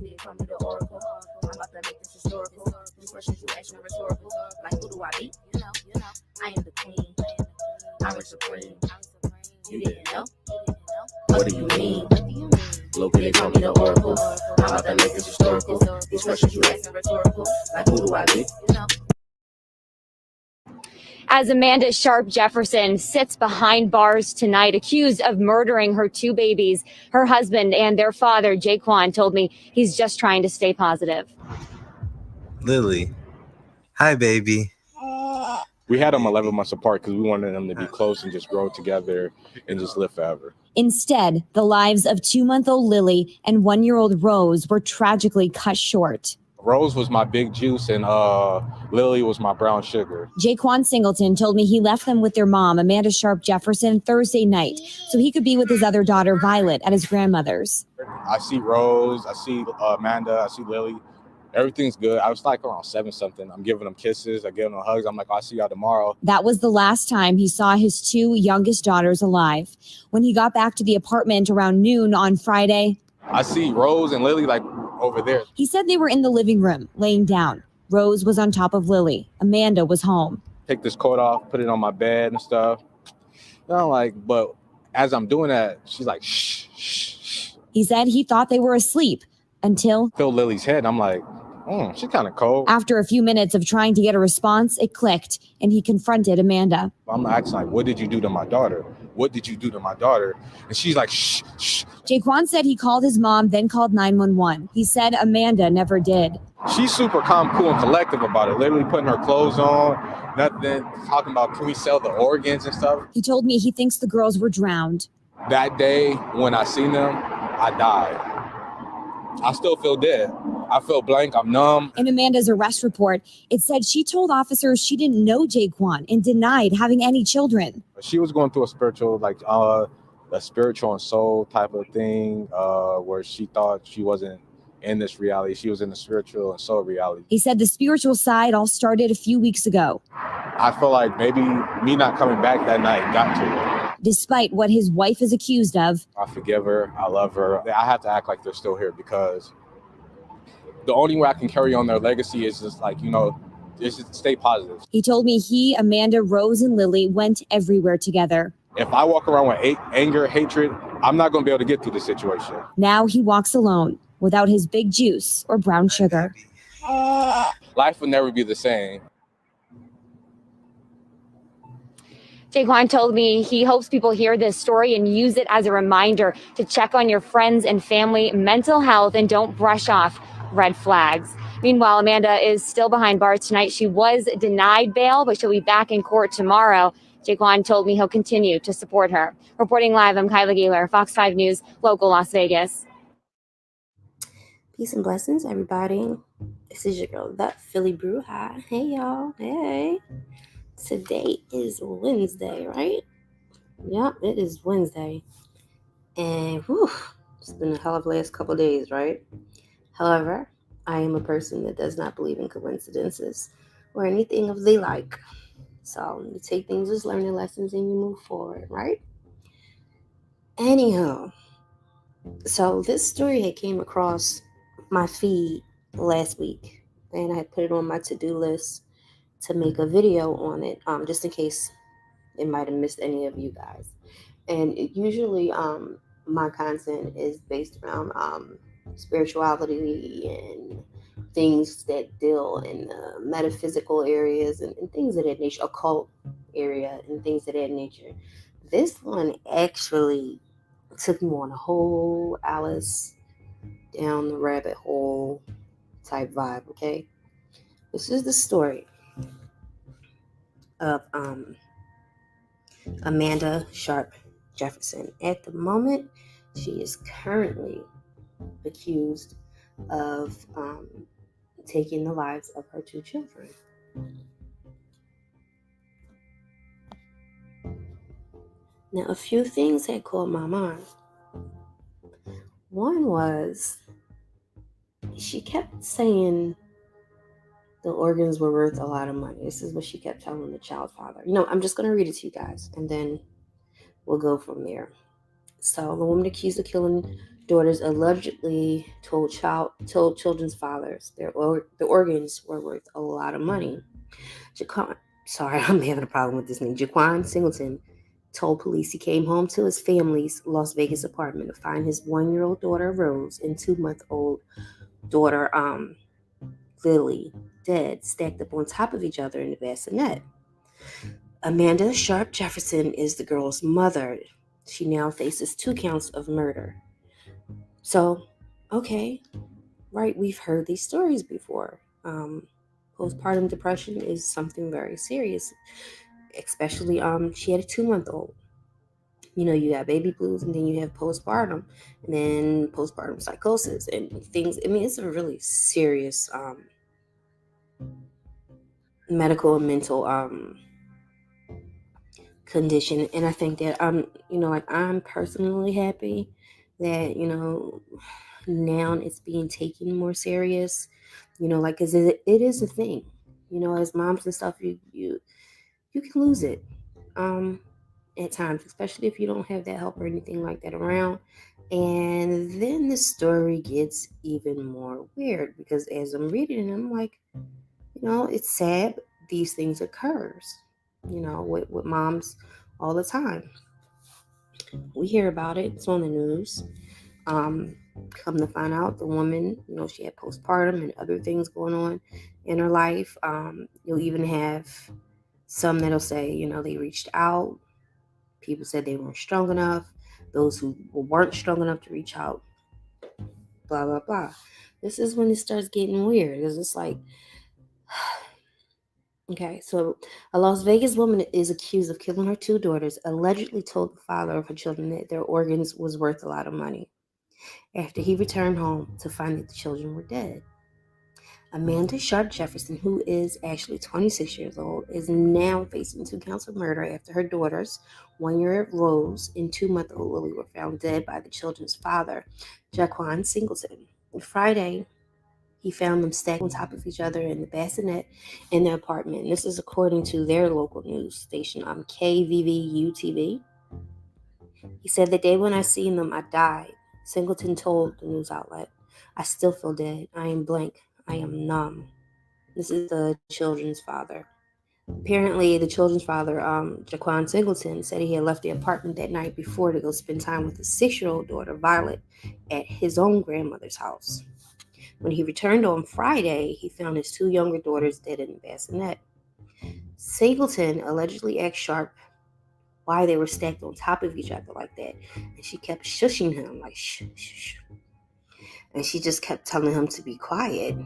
They call me the oracle. I'm about to make this historical. These questions you ask me rhetorical. Like, who do I be? You know. I am the queen. I'm a supreme. You didn't know? What do you mean? Look, they call me the oracle. I'm about to make this historical. These questions you ask me rhetorical. Like, who do I be? You know. As Amanda Sharp-Jefferson sits behind bars tonight, accused of murdering her two babies, her husband and their father, Jaquan, told me he's just trying to stay positive. Lily. Hi, baby. We had them 11 months apart because we wanted them to be close and just grow together and just live forever. Instead, the lives of 2-month-old Lily and 1-year-old Rose were tragically cut short. Rose was my big juice and Lily was my brown sugar. Jaquan Singleton told me he left them with their mom, Amanda Sharp-Jefferson, Thursday night so he could be with his other daughter, Violet, at his grandmother's. I see Rose, I see Amanda, I see Lily. Everything's good. I was like around 7-something. I'm giving them kisses. I give them hugs. I'm like, I'll see y'all tomorrow. That was the last time he saw his two youngest daughters alive. When he got back to the apartment around noon on Friday, I see Rose and Lily like over there. He said they were in the living room, laying down. Rose was on top of Lily. Amanda was home. Take this coat off, put it on my bed and stuff. And I'm like, but as I'm doing that, she's like, shh, shh, shh. He said he thought they were asleep until... Feel Lily's head. I'm like, she's kind of cold. After a few minutes of trying to get a response, it clicked, and he confronted Amanda. I'm asking, like, what did you do to my daughter? What did you do to my daughter? And she's like, shh, shh. Jaquan said he called his mom, then called 911. He said Amanda never did. She's super calm, cool, and collective about it. Literally putting her clothes on, nothing, talking about, can we sell the organs and stuff? He told me he thinks the girls were drowned. That day, when I seen them, I died. I still feel dead. I feel blank. I'm numb. In Amanda's arrest report, it said she told officers she didn't know Jaquan and denied having any children. She was going through a spiritual, a spiritual and soul type of thing, where she thought she wasn't in this reality. She was in the spiritual and soul reality. He said the spiritual side all started a few weeks ago. I feel like maybe me not coming back that night got to her. Despite what his wife is accused of. I forgive her. I love her. I have to act like they're still here because the only way I can carry on their legacy is just is to stay positive. He told me he, Amanda, Rose, and Lily went everywhere together. If I walk around with anger, hatred, I'm not going to be able to get through the situation. Now he walks alone without his big juice or brown sugar. Life will never be the same. Jaquan told me he hopes people hear this story and use it as a reminder to check on your friends and family mental health and don't brush off red flags. Meanwhile, Amanda is still behind bars tonight. She was denied bail, but she'll be back in court tomorrow. Jaquan told me he'll continue to support her. Reporting live, I'm Kyla Gaylor, Fox 5 News, local Las Vegas. Peace and blessings, everybody. This is your girl, That Philly Brew. Hi. Hey, y'all. Hey. Today is Wednesday, right? Yep, it is Wednesday. And it's been a hell of a last couple of days, right? However, I am a person that does not believe in coincidences or anything of the like. So you take things as learning lessons and you move forward, right? Anyhow, so this story had came across my feed last week, and I had put it on my to-do list to make a video on it, just in case it might have missed any of you guys. And usually my content is based around spirituality and things that deal in the metaphysical areas and things of that nature, occult area and things of that nature. This one actually took me on a whole Alice down the rabbit hole type vibe, okay? This is the story of Amanda Sharp-Jefferson. At the moment, she is currently accused of taking the lives of her two children. Now, a few things had caught my mind. One was she kept saying the organs were worth a lot of money. This is what she kept telling the child's father. I'm just going to read it to you guys, and then we'll go from there. So the woman accused of killing daughters allegedly told children's fathers the organs were worth a lot of money. I'm having a problem with this name. Jaquan Singleton told police he came home to his family's Las Vegas apartment to find his 1-year-old daughter Rose and 2-month-old daughter Lily dead, stacked up on top of each other in the bassinet. Amanda Sharp-Jefferson is the girl's mother. She now faces 2 counts of murder. So, okay, right, we've heard these stories before. Postpartum depression is something very serious, especially she had a 2-month-old. You have baby blues, and then you have postpartum, and then postpartum psychosis and things. I mean, it's a really serious medical and mental condition. And I think that I'm personally happy that now it's being taken more serious. Because it is a thing. As moms and stuff, you can lose it at times, especially if you don't have that help or anything like that around. And then the story gets even more weird, because as I'm reading it, I'm like, it's sad, but these things occurs, with moms all the time. We hear about it. It's on the news. Come to find out, the woman, she had postpartum and other things going on in her life. You'll even have some that'll say, they reached out. People said they weren't strong enough. Those who weren't strong enough to reach out, blah, blah, blah. This is when it starts getting weird, because it's like, okay, so a Las Vegas woman is accused of killing her 2 daughters, allegedly told the father of her children that their organs was worth a lot of money after he returned home to find that the children were dead. Amanda Sharp-Jefferson, who is actually 26 years old, is now facing 2 counts of murder after her daughters, 1-year-old Rose and 2-month-old Lily, were found dead by the children's father, Jaquan Singleton. On Friday, he found them stacked on top of each other in the bassinet in their apartment. And this is according to their local news station, KVVU-TV. He said, "The day when I seen them, I died." Singleton told the news outlet, "I still feel dead. I am blank. I am numb." This is the children's father. Apparently, the children's father, Jaquan Singleton, said he had left the apartment that night before to go spend time with his 6-year-old daughter, Violet, at his own grandmother's house. When he returned on Friday, he found his 2 younger daughters dead in the bassinet. Singleton allegedly asked Sharp why they were stacked on top of each other like that, and she kept shushing him, like, shh, shh, shh. And she just kept telling him to be quiet.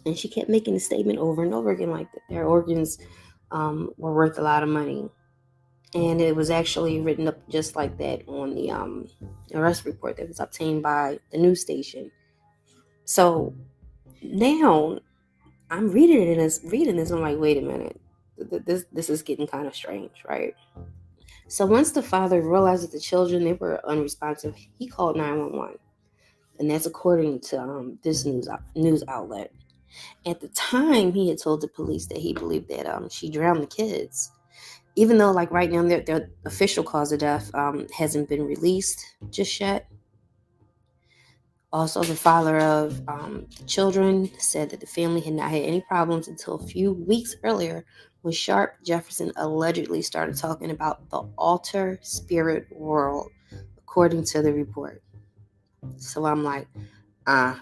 And she kept making the statement over and over again, like that their organs were worth a lot of money. And it was actually written up just like that on the arrest report that was obtained by the news station. So now I'm reading this, I'm like, wait a minute. This is getting kind of strange, right? So once the father realized that the children, they were unresponsive, he called 911. And that's according to this news outlet. At the time, he had told the police that he believed that she drowned the kids. Even though, like, right now, their official cause of death hasn't been released just yet. Also, the father of the children said that the family had not had any problems until a few weeks earlier, when Sharp-Jefferson allegedly started talking about the alter spirit world, according to the report. So I'm like, now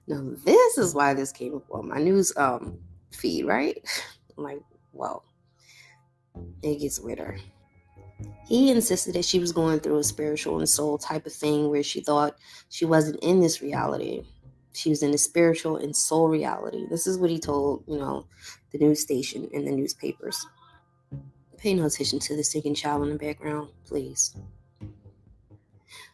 this is why this came up on my news feed, right? I'm like, whoa, it gets weirder. He insisted that she was going through a spiritual and soul type of thing, where she thought she wasn't in this reality. She was in the spiritual and soul reality. This is what he told, the news station and the newspapers. Pay no attention to the singing child in the background, please.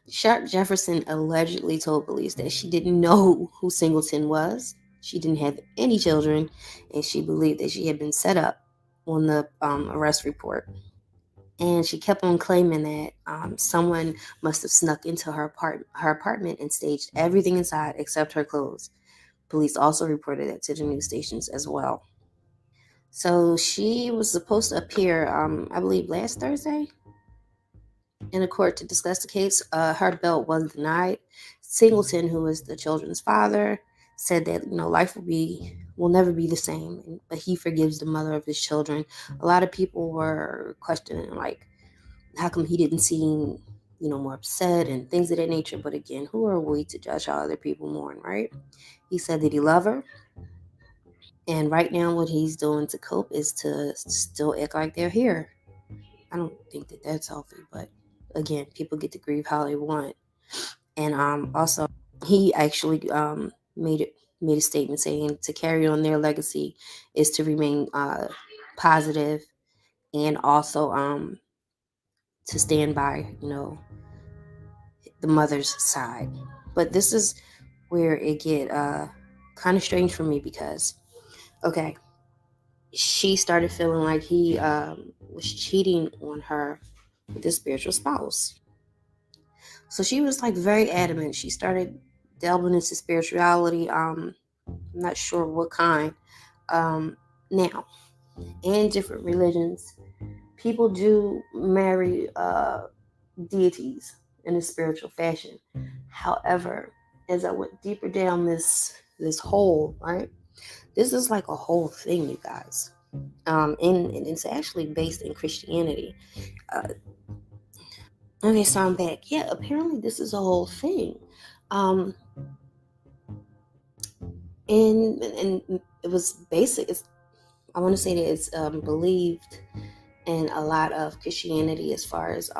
Sharp-Jefferson allegedly told police that she didn't know who Singleton was. She didn't have any children, and she believed that she had been set up on the arrest report. And she kept on claiming that someone must have snuck into her apartment and staged everything inside except her clothes. Police also reported that to the news stations as well. So she was supposed to appear, I believe, last Thursday. In a court to discuss the case, her bail was denied. Singleton, who is the children's father, said that life will never be the same, but he forgives the mother of his children. A lot of people were questioning, like, how come he didn't seem more upset and things of that nature. But again, who are we to judge how other people mourn, right? He said that he loved her, and right now what he's doing to cope is to still act like they're here. I don't think that that's healthy, but again, people get to grieve how they want. And also, he actually made a statement saying to carry on their legacy is to remain positive, and also to stand by the mother's side. But this is where it get kind of strange for me, because okay, she started feeling like he was cheating on her with his spiritual spouse. So she was like very adamant. She started delving into spirituality. I'm not sure what kind. Now, in different religions, people do marry deities in a spiritual fashion. However, as I went deeper down this hole, right? This is like a whole thing, you guys. And it's actually based in Christianity. Okay, so I'm back. Yeah, apparently this is a whole thing. And it was basic. I want to say that it's believed in a lot of Christianity, as far as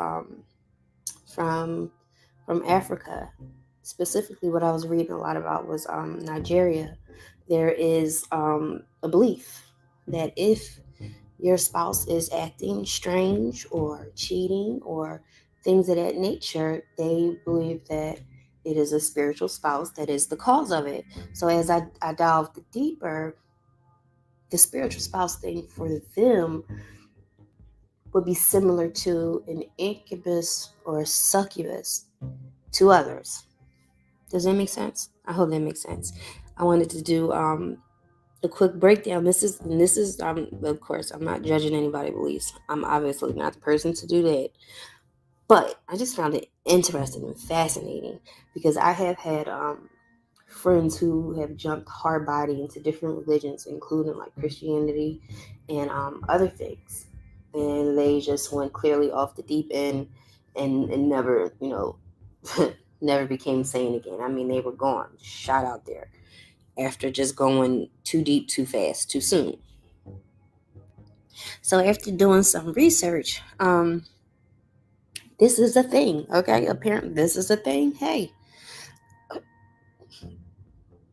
from Africa. Specifically, what I was reading a lot about was Nigeria. There is a belief that if your spouse is acting strange or cheating or things of that nature, they believe that it is a spiritual spouse that is the cause of it. So as I delved deeper, the spiritual spouse thing for them would be similar to an incubus or a succubus to others. Does that make sense? I hope that makes sense. I wanted to do a quick breakdown. This is of course, I'm not judging anybody's beliefs. I'm obviously not the person to do that. But I just found it interesting and fascinating, because I have had friends who have jumped hard body into different religions, including like Christianity and other things. And they just went clearly off the deep end and never, never became sane again. I mean, they were gone, shot out there after just going too deep, too fast, too soon. So after doing some research, this is a thing, okay? Apparently, this is a thing. Hey,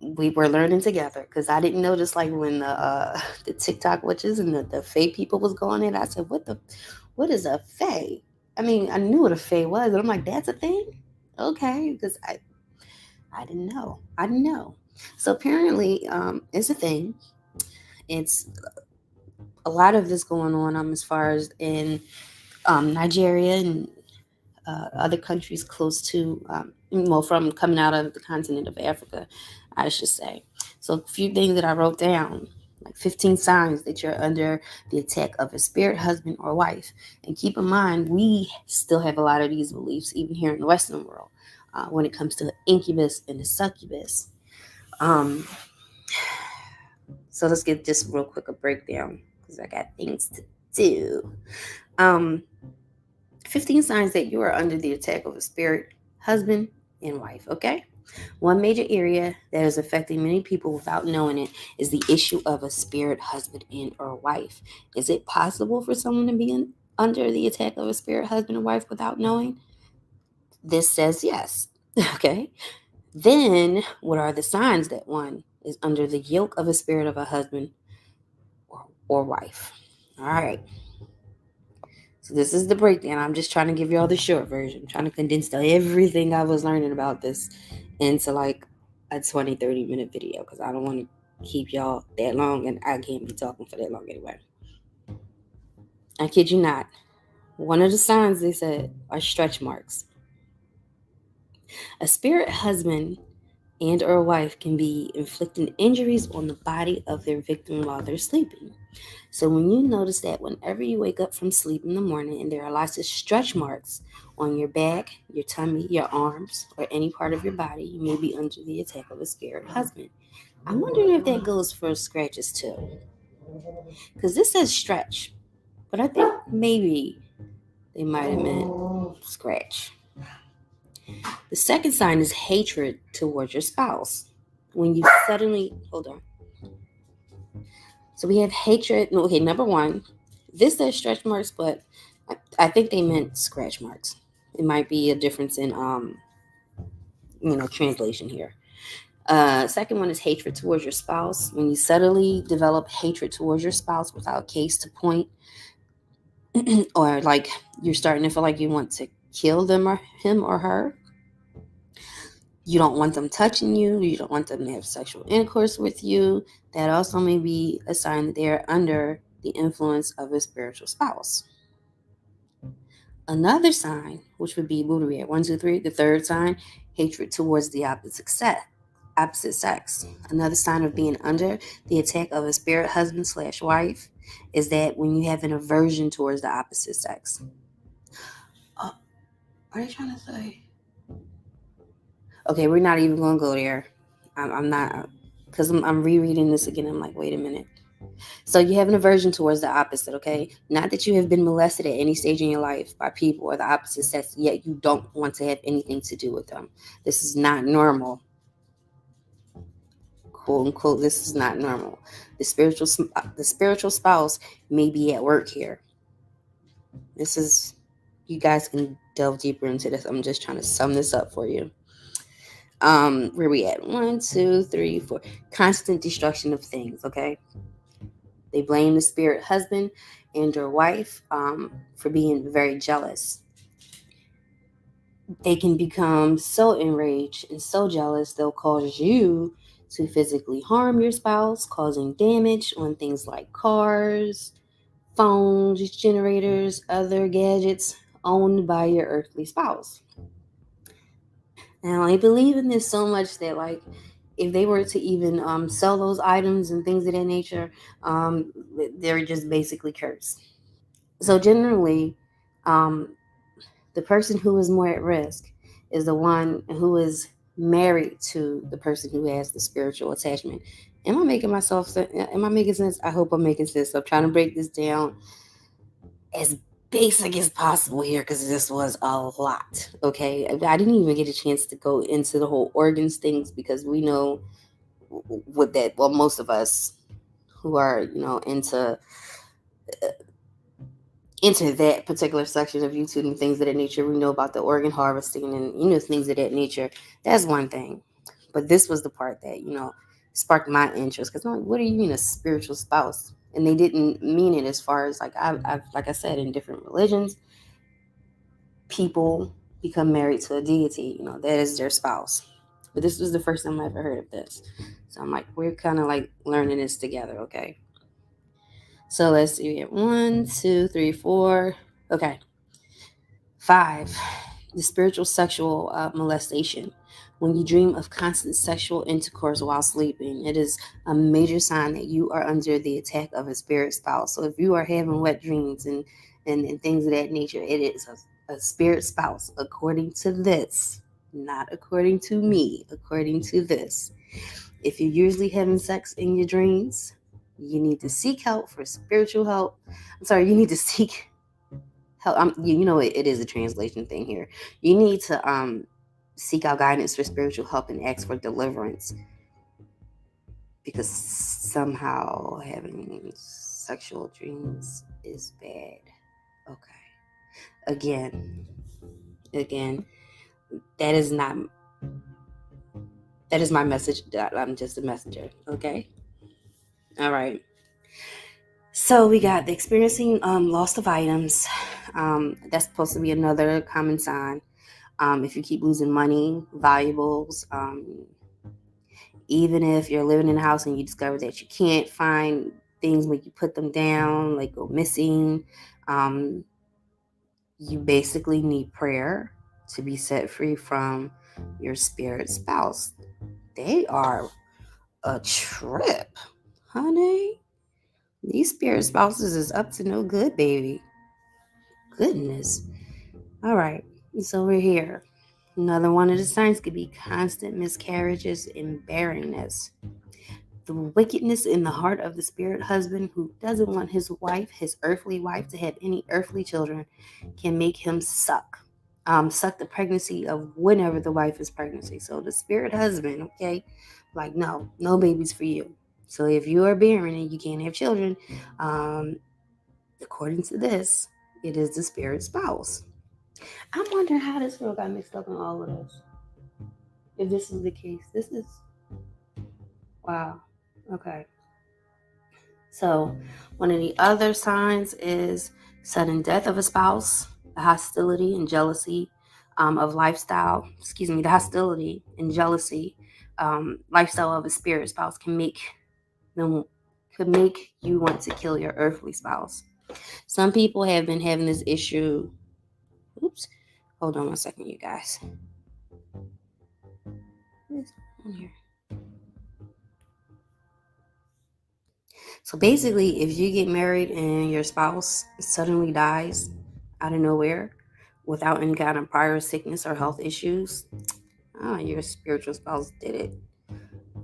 we were learning together, because I didn't notice, like, when the TikTok witches and the fae people was going in. I said, what is a fae? I mean, I knew what a fae was, but I'm like, that's a thing? Okay, because I didn't know. So apparently, it's a thing. It's a lot of this going on as far as in Nigeria and other countries close to, from coming out of the continent of Africa, I should say. So a few things that I wrote down, like 15 signs that you're under the attack of a spirit husband or wife. And keep in mind, we still have a lot of these beliefs, even here in the Western world, when it comes to the incubus and the succubus. So let's get just real quick a breakdown, because I got things to do. 15 signs that you are under the attack of a spirit husband and wife, okay? One major area that is affecting many people without knowing it is the issue of a spirit husband and or wife. Is it possible for someone to be under the attack of a spirit husband or wife without knowing? This says yes, okay? Then, what are the signs that one is under the yoke of a spirit of a husband or wife? All right. So this is the breakdown. I'm just trying to give you all the short version. I'm trying to condense everything I was learning about this into like a 20, 30-minute video, because I don't want to keep y'all that long, and I can't be talking for that long anyway. I kid you not. One of the signs they said are stretch marks. A spirit husband and or wife can be inflicting injuries on the body of their victim while they're sleeping. So when you notice that whenever you wake up from sleep in the morning and there are lots of stretch marks on your back, your tummy, your arms, or any part of your body, you may be under the attack of a spirit husband. I'm wondering if that goes for scratches too. Because this says stretch, but I think maybe they might have meant scratch. The second sign is hatred towards your spouse. When you suddenly, hold on. So we have hatred. Okay, number one, this says stretch marks, but I think they meant scratch marks. It might be a difference in translation here. Second one is hatred towards your spouse. When you suddenly develop hatred towards your spouse without case to point, or like you're starting to feel like you want to kill them or him or her. You don't want them touching you. You don't want them to have sexual intercourse with you. That also may be a sign that they're under the influence of a spiritual spouse. Another sign, which would be, what are we at? 1, 2, 3. The third sign, hatred towards the opposite sex. Another sign of being under the attack of a spirit husband/wife is that when you have an aversion towards the opposite sex. What are they trying to say? Okay, we're not even going to go there. I'm not, because I'm rereading this again. I'm like, wait a minute. So you have an aversion towards the opposite, okay? Not that you have been molested at any stage in your life by people or the opposite sex, yet you don't want to have anything to do with them. This is not normal. Quote unquote, this is not normal. The spiritual spouse may be at work here. This is, you guys can delve deeper into this. I'm just trying to sum this up for you. Where we at? 1, 2, 3, 4. Constant destruction of things, okay? They blame the spirit husband and or wife for being very jealous. They can become so enraged and so jealous, they'll cause you to physically harm your spouse, causing damage on things like cars, phones, generators, other gadgets owned by your earthly spouse. Now, I believe in this so much that, like, if they were to even sell those items and things of that nature, they're just basically cursed. So generally, the person who is more at risk is the one who is married to the person who has the spiritual attachment. Am I making sense? I hope I'm making sense. So I'm trying to break this down as basic as possible here, because this was a lot. Okay, I didn't even get a chance to go into the whole organs things, because we know what that, well, most of us who are into that particular section of YouTube and things of that nature, we know about the organ harvesting and things of that nature. That's one thing, but this was the part that sparked my interest, because I'm like, what do you mean a spiritual spouse? And they didn't mean it as far as like I've like I said, in different religions, people become married to a deity, that is their spouse. But this was the first time I ever heard of this, so I'm like, we're kind of like learning this together, okay? So let's see. 1, 2, 3, 4. Okay. 5. The spiritual sexual molestation. When you dream of constant sexual intercourse while sleeping, it is a major sign that you are under the attack of a spirit spouse. So if you are having wet dreams and things of that nature, it is a spirit spouse, according to this. Not according to me, according to this. If you're usually having sex in your dreams, you need to seek help for spiritual help. You need to seek help. It is a translation thing here. You need to seek out guidance for spiritual help and ask for deliverance, because somehow having sexual dreams is bad. Okay. Again, that is my message. I'm just a messenger. Okay. All right. So we got the experiencing loss of items. That's supposed to be another common sign. If you keep losing money, valuables, even if you're living in a house and you discover that you can't find things when you put them down, like go missing, you basically need prayer to be set free from your spirit spouse. they are a trip, honey. These spirit spouses is up to no good, baby. Goodness. All right, so we're here. Another one of the signs could be constant miscarriages and barrenness. The wickedness in the heart of the spirit husband who doesn't want his wife, his earthly wife, to have any earthly children can make him suck the pregnancy of whenever the wife is pregnant. So the spirit husband, okay, like, no babies for you. So if you are barren and you can't have children, according to this, it is the spirit spouse. I'm wondering how this girl got mixed up in all of this. If this is the case, this is wow. Okay. So one of the other signs is sudden death of a spouse, the hostility and jealousy of lifestyle. The hostility and jealousy lifestyle of a spirit spouse could make you want to kill your earthly spouse. Some people have been having this issue. Oops. Hold on one second, you guys. What is on here? So basically, if you get married and your spouse suddenly dies out of nowhere without any kind of prior sickness or health issues, your spiritual spouse did it.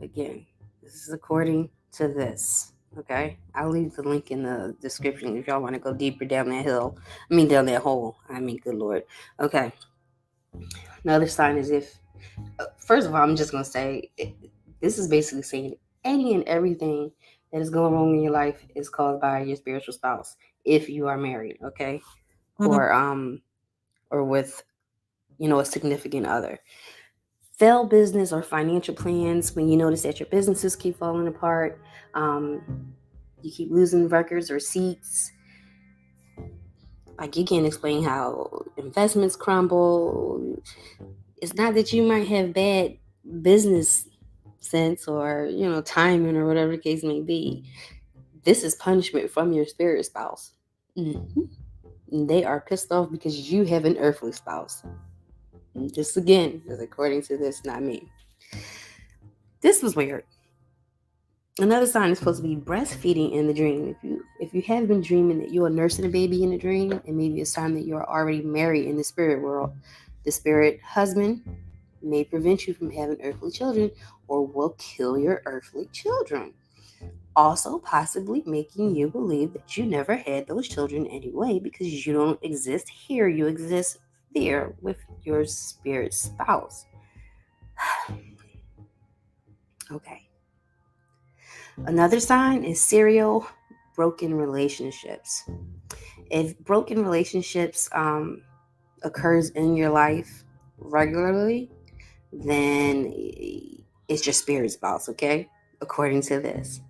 Again, this is according to this. Okay, I'll leave the link in the description if y'all want to go deeper down that hole. Good Lord. Okay. Another sign is first of all, I'm just going to say, this is basically saying any and everything that is going wrong in your life is caused by your spiritual spouse if you are married, okay? Or with, a significant other. Failed business or financial plans, when you notice that your businesses keep falling apart, you keep losing records or seats. Like, you can't explain how investments crumble. It's not that you might have bad business sense or, timing or whatever the case may be. This is punishment from your spirit spouse. Mm-hmm. They are pissed off because you have an earthly spouse. And this again is according to this, not me. This was weird. Another sign is supposed to be breastfeeding in the dream. If you have been dreaming that you are nursing a baby in a dream, and maybe it's time that you are already married in the spirit world, the spirit husband may prevent you from having earthly children or will kill your earthly children. Also possibly making you believe that you never had those children anyway because you don't exist here. You exist there with your spirit spouse. Okay. Another sign is serial broken relationships. If broken relationships occurs in your life regularly, then it's your spirit spouse, okay? According to this.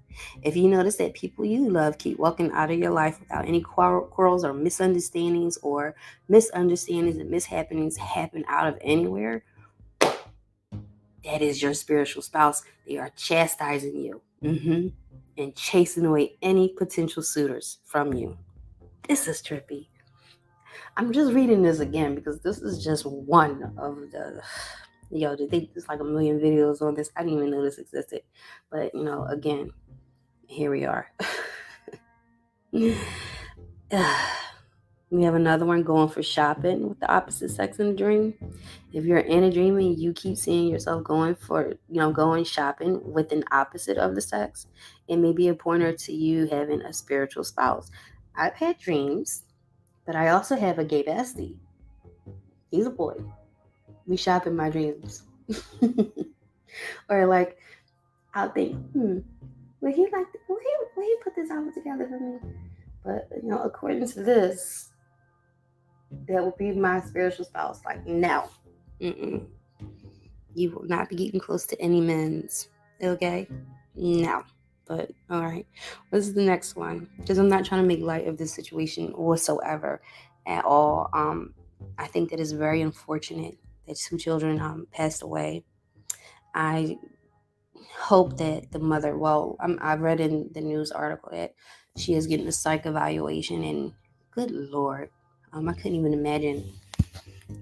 If you notice that people you love keep walking out of your life without any quarrels or misunderstandings and mishappenings happen out of anywhere, that is your spiritual spouse. They are chastising you and chasing away any potential suitors from you. This is trippy. I'm just reading this again because this is just one of the... there's like a million videos on this. I didn't even know this existed. But, again, here we are. We have another one, going for shopping with the opposite sex in a dream. If you're in a dream and you keep seeing yourself going shopping with an opposite of the sex, it may be a pointer to you having a spiritual spouse. I've had dreams, but I also have a gay bestie. He's a boy. We shop in my dreams. Or like, I'll think, will he put this outfit together for me? But, according to this, that will be my spiritual spouse. Like, no. You will not be getting close to any men's. Okay? No. But, all right. This is the next one. Because I'm not trying to make light of this situation whatsoever at all. I think that it's very unfortunate that 2 children passed away. I hope that the mother, I read in the news article that she is getting a psych evaluation, and good Lord, I couldn't even imagine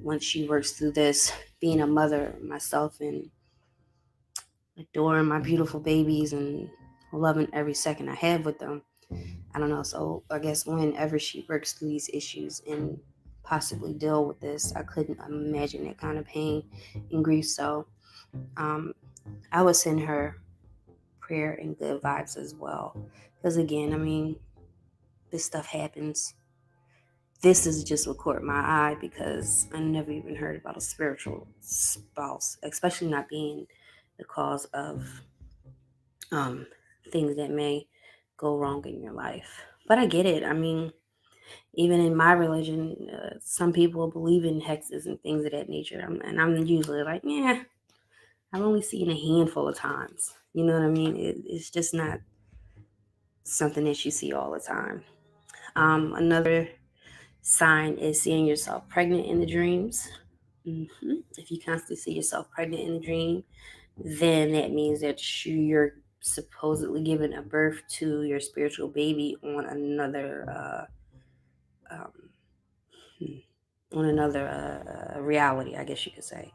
once she works through this, being a mother myself, and adoring my beautiful babies and loving every second I have with them. I don't know. So I guess whenever she works through these issues and possibly deal with this, I couldn't imagine that kind of pain and grief. So I would send her prayer and good vibes as well. Because again, I mean, this stuff happens. This is just what caught my eye because I never even heard about a spiritual spouse, especially not being the cause of things that may go wrong in your life. But I get it. I mean, even in my religion, some people believe in hexes and things of that nature. And I'm usually like, yeah, I've only seen a handful of times. You know what I mean? It's just not something that you see all the time. Another sign is seeing yourself pregnant in the dreams. If you constantly see yourself pregnant in the dream, then that means that you're supposedly giving a birth to your spiritual baby on another reality, I guess you could say.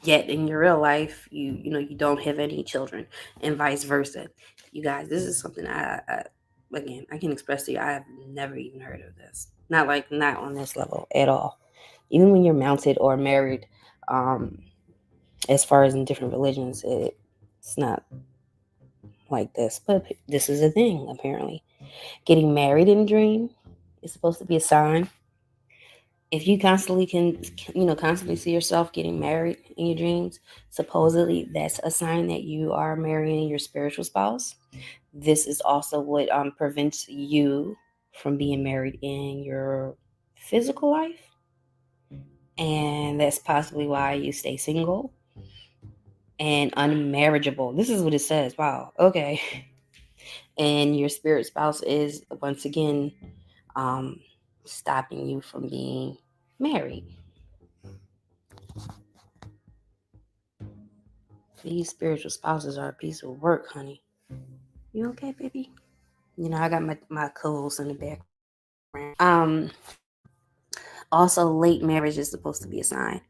Yet in your real life, you don't have any children, and vice versa. You guys, this is something I can express to you. I have never even heard of this. Not on this level at all. Even when you're mounted or married, as far as in different religions, it's not like this. But this is a thing, apparently. Getting married in a dream is supposed to be a sign. If you constantly constantly see yourself getting married in your dreams, supposedly that's a sign that you are marrying your spiritual spouse. This is also what prevents you from being married in your physical life. And that's possibly why you stay single and unmarriageable. This is what it says. Wow. Okay. And your spirit spouse is once again stopping you from being married. These spiritual spouses are a piece of work, honey. You okay, baby? I got my co-host in the background. Also, late marriage is supposed to be a sign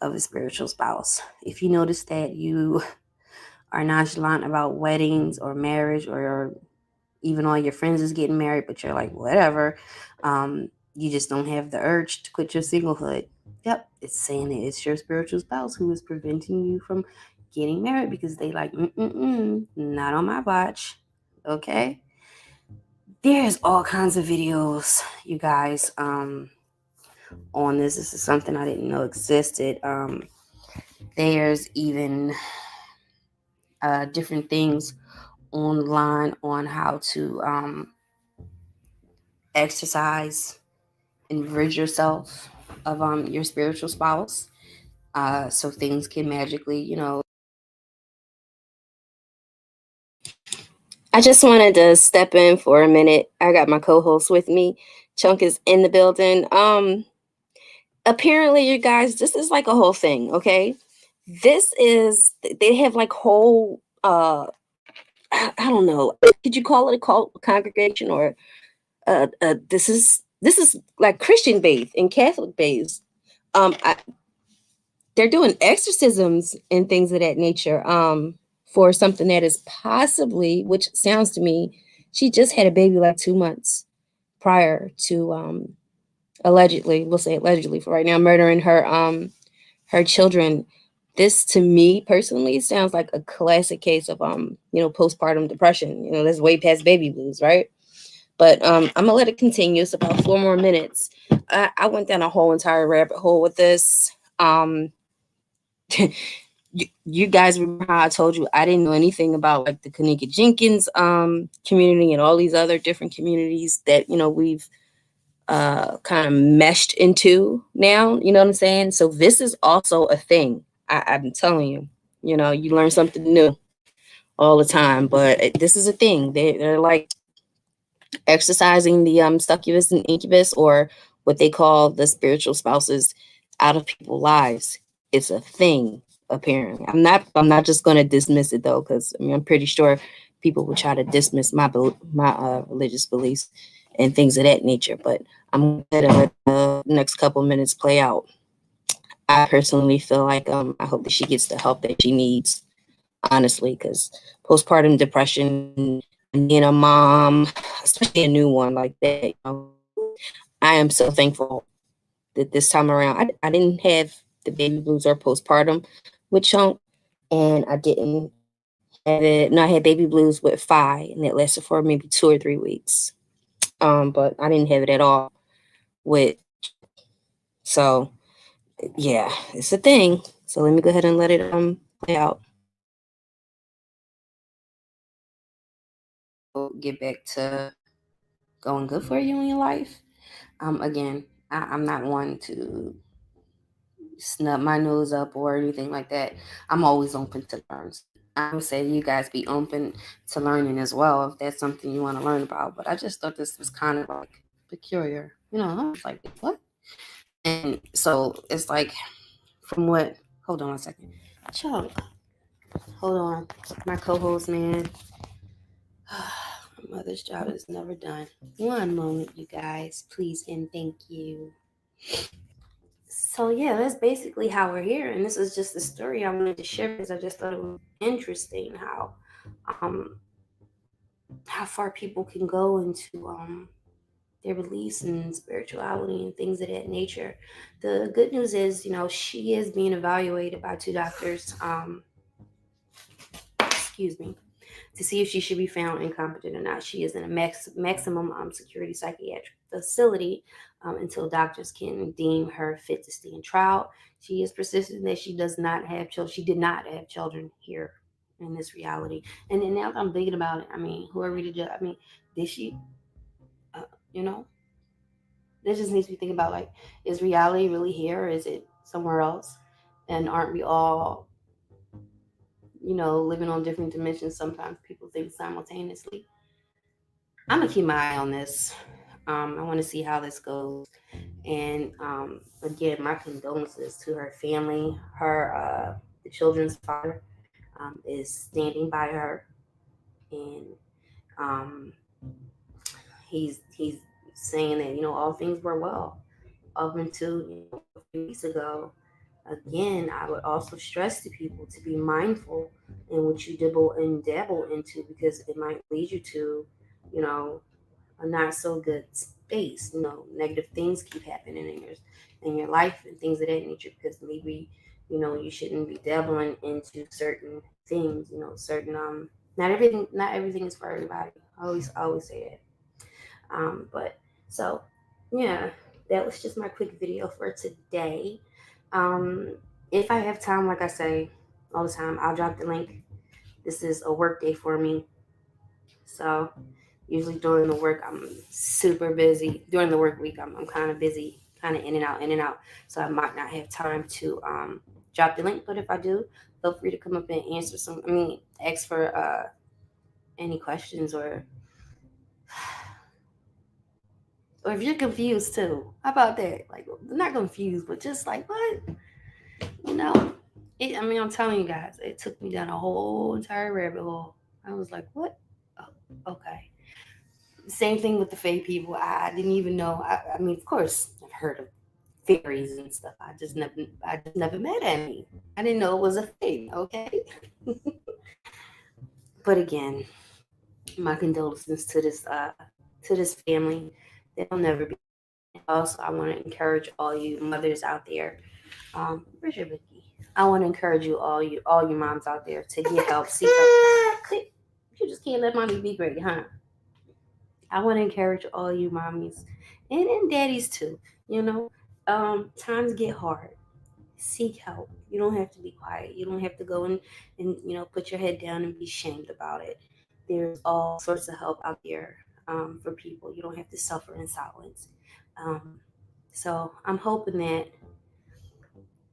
of a spiritual spouse. If you notice that you are nonchalant about weddings or marriage, or even all your friends is getting married, but you're like, whatever, you just don't have the urge to quit your singlehood. Yep, it's saying that it's your spiritual spouse who is preventing you from getting married because they like, not on my watch. Okay? There's all kinds of videos, you guys, on this. This is something I didn't know existed. There's even different things online on how to exercise and rid yourself of your spiritual spouse, so things can magically, I just wanted to step in for a minute. I got my co-host with me. Chunk is in the building. Apparently, you guys, this is like a whole thing, okay? They have like whole, I don't know, could you call it a cult congregation, or this is like Christian based and Catholic based. They're doing exorcisms and things of that nature for something that is possibly, which sounds to me, she just had a baby like 2 months prior to allegedly, we'll say allegedly for right now, murdering her children. This to me personally sounds like a classic case of postpartum depression. That's way past baby blues, right? But I'm gonna let it continue. It's about 4 more minutes. I went down a whole entire rabbit hole with this. You guys remember how I told you I didn't know anything about like the Kanika Jenkins community and all these other different communities that we've kind of meshed into now. You know what I'm saying? So this is also a thing. I'm telling you, you learn something new all the time. But this is a thing. They're like exercising the succubus and incubus, or what they call the spiritual spouses, out of people's lives. It's a thing, apparently. I'm not just going to dismiss it though, because I'm pretty sure people will try to dismiss my religious beliefs and things of that nature. But I'm going to let the next couple minutes play out. I personally feel like I hope that she gets the help that she needs, honestly, because postpartum depression and being a mom, especially a new one like that, I am so thankful that this time around I didn't have the baby blues or postpartum with Chunk, and I didn't have it. No, I had baby blues with Phi, and it lasted for maybe 2 or 3 weeks. But I didn't have it at all with. So yeah, it's a thing. So let me go ahead and let it play out. Get back to going good for you in your life. Again, I'm not one to snub my nose up or anything like that. I'm always open to learn. I would say you guys be open to learning as well if that's something you want to learn about. But I just thought this was kind of like peculiar. I was like, what? And so it's like, from what? Hold on a second. Chunk. Hold on. My co-host, man. My mother's job is never done. One moment, you guys, please, and thank you. So yeah, that's basically how we're here, and this is just the story I wanted to share because I just thought it was interesting how far people can go into their beliefs and spirituality and things of that nature. The good news is, she is being evaluated by 2 doctors. Excuse me. To see if she should be found incompetent or not. She is in a maximum security psychiatric facility until doctors can deem her fit to stand trial. She is persistent that she does not have children. She did not have children here in this reality. And then now that I'm thinking about it, who are we to judge? Did she? You know, this just makes me think about, like, is reality really here or is it somewhere else? And aren't we all, living on different dimensions? Sometimes people think simultaneously. I'm gonna keep my eye on this. I want to see how this goes. And again, my condolences to her family. The children's father is standing by her, and um, he's saying that all things were well up until a few weeks ago. Again, I would also stress to people to be mindful in what you dabble into, because it might lead you to, a not so good space. Negative things keep happening in your life and things of that nature, because maybe you shouldn't be dabbling into certain things. Certain not everything is for everybody. I always say that. But so yeah, that was just my quick video for today. If I have time, like I say all the time, I'll drop the link. This is a work day for me, so usually during the work I'm super busy. During the work week I'm kind of busy, kind of in and out, so I might not have time to drop the link. But if I do, feel free to come up and ask for any questions, or if you're confused too. How about that? Like, not confused, but just like, what? I'm telling you guys, it took me down a whole entire rabbit hole. I was like, what? Oh, okay. Same thing with the Fae people. I didn't even know. Of course, I've heard of fairies and stuff. I just never met any. I didn't know it was a thing. Okay. But again, my condolences to this family. They'll never be. Also, I want to encourage all you mothers out there. Where's your Vicky? I want to encourage all you moms out there to get help, seek help. You just can't let mommy be great, huh? I want to encourage all you mommies and daddies too. Times get hard. Seek help. You don't have to be quiet. You don't have to go and put your head down and be shamed about it. There's all sorts of help out there for people. You don't have to suffer in silence. So I'm hoping that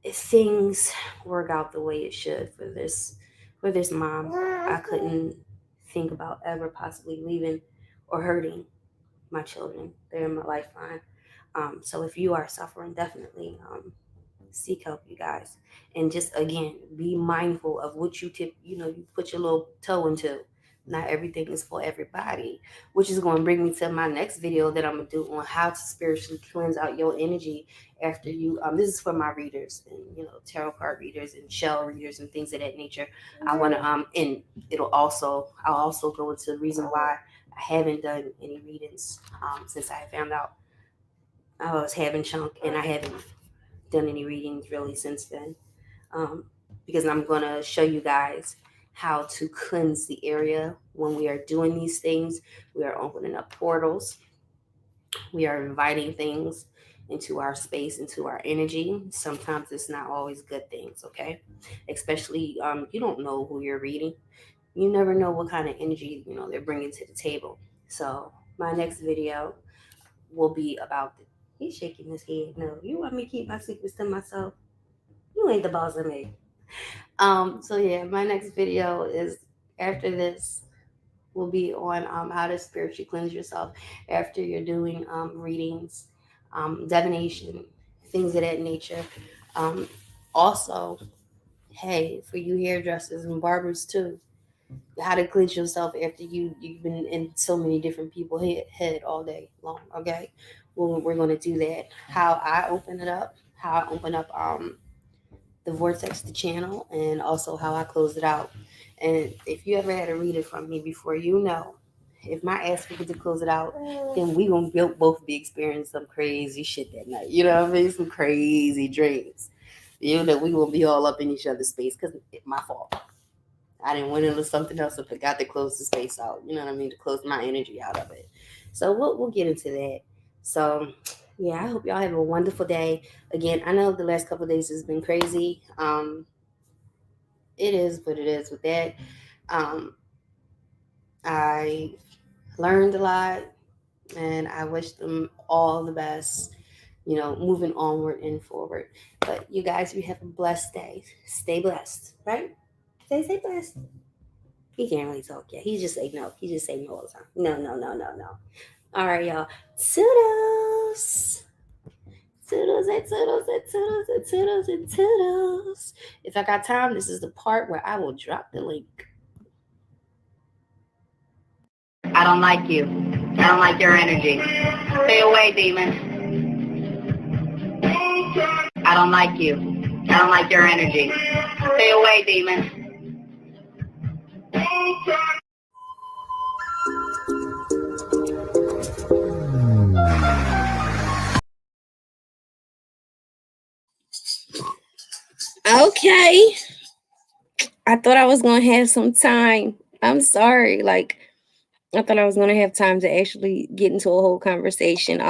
if things work out the way it should for this mom, I couldn't think about ever possibly leaving or hurting my children. They're in my lifeline. So if you are suffering, definitely seek help, you guys. And just, again, be mindful of what you put your little toe into. Not everything is for everybody, which is going to bring me to my next video that I'm going to do on how to spiritually cleanse out your energy after you. This is for my readers and, tarot card readers and shell readers and things of that nature. I want to, and I'll also go into the reason why I haven't done any readings since I found out I was having chunk, and I haven't done any readings really since then. Because I'm going to show you guys how to cleanse the area when we are doing these things. We are opening up portals. We are inviting things into our space, into our energy. Sometimes it's not always good things, okay? Especially you don't know who you're reading. You never know what kind of energy, they're bringing to the table. So my next video will be about he's shaking his head. No, you want me to keep my secrets to myself? You ain't the boss of me. So yeah, my next video is after this will be on how to spiritually cleanse yourself after you're doing readings, divination, things of that nature. Also, hey, for you hairdressers and barbers too, how to cleanse yourself after you've been in so many different people's head all day long. Okay, well, we're gonna do that. How I open it up, how I open up the vortex, the channel, and also how I close it out. And if you ever had a reader from me before, if my ass forget to close it out, then we gonna both be experiencing some crazy shit that night. You know what I mean? Some crazy dreams. We will be all up in each other's space because it's my fault. I didn't went into something else and forgot to close the space out. You know what I mean? To close my energy out of it. So we'll get into that. So yeah, I hope y'all have a wonderful day. Again, I know the last couple of days has been crazy. It is what it is with that. I learned a lot, and I wish them all the best, moving onward and forward. But you guys, you have a blessed day. Stay blessed, right? Stay blessed. He can't really talk yet. He just say no. He just say no all the time. No. All right, y'all. Toodles. Toodles and toodles and toodles and toodles and toodles. If I got time, this is the part where I will drop the link. I don't like you. I don't like your energy. Stay away, demon. I don't like you. I don't like your energy. Stay away, demon. Okay. I thought I was going to have some time. I'm sorry. I thought I was going to have time to actually get into a whole conversation.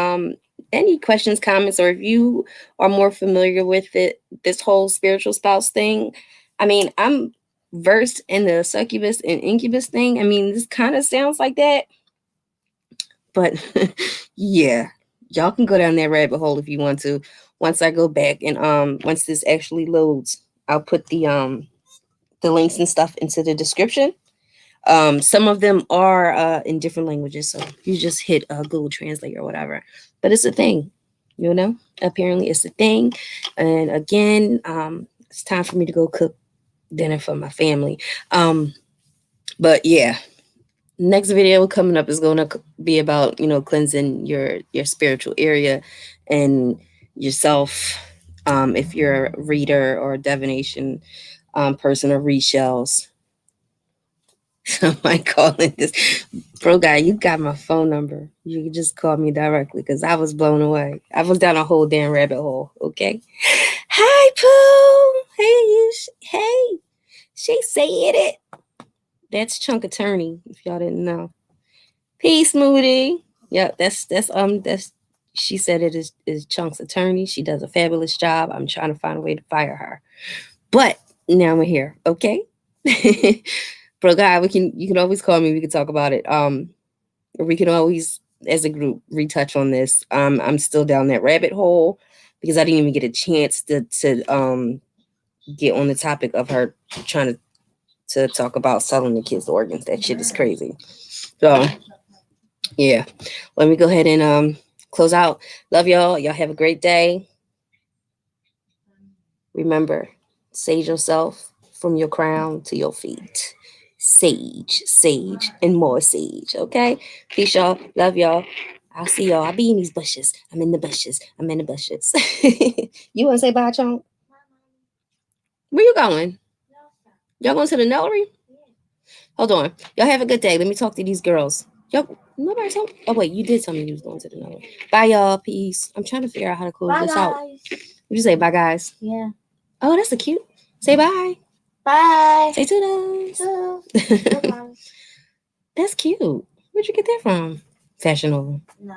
Any questions, comments, or if you are more familiar with this whole spiritual spouse thing, I mean, I'm versed in the succubus and incubus thing. I mean, this kind of sounds like that, but yeah, y'all can go down that rabbit hole if you want to. Once I go back and once this actually loads, I'll put the links and stuff into the description. Some of them are in different languages, so you just hit Google Translate or whatever. But it's a thing, apparently it's a thing. And again, it's time for me to go cook dinner for my family. But yeah, next video coming up is going to be about, cleansing your spiritual area and yourself. If you're a reader or a divination person or read shells. Somebody calling this bro guy, you got my phone number. You can just call me directly because I was blown away. I was down a whole damn rabbit hole. Okay. Hi, Pooh. Hey, hey. She said it. That's Chunk Attorney, if y'all didn't know. Peace, Moody. Yep, that's she said it is Chunk's attorney. She does a fabulous job. I'm trying to find a way to fire her. But now we're here, okay? Bro, guy, you can always call me. We can talk about it. Or we can always, as a group, retouch on this. I'm still down that rabbit hole because I didn't even get a chance to get on the topic of her trying to talk about selling the kids' organs. That shit is crazy. So yeah, let me go ahead and close out. Love y'all. Y'all have a great day. Remember, sage yourself from your crown to your feet. sage, and more sage. Okay. Peace, y'all. Love y'all. I'll see y'all. I'll be in these bushes. I'm in the bushes. You want to say bye, Chonk? Where you going? Y'all going to the notary? Hold on. Y'all have a good day. Let me talk to these girls. Y'all, nobody told me. Oh, wait. You did tell me you was going to the notary. Bye, y'all. Peace. I'm trying to figure out how to close this out. You say bye, guys? Yeah. Oh, that's a cute. Say bye. Bye. Say toodles. Toodles. That's cute. Where'd you get that from? Fashion Nova. No.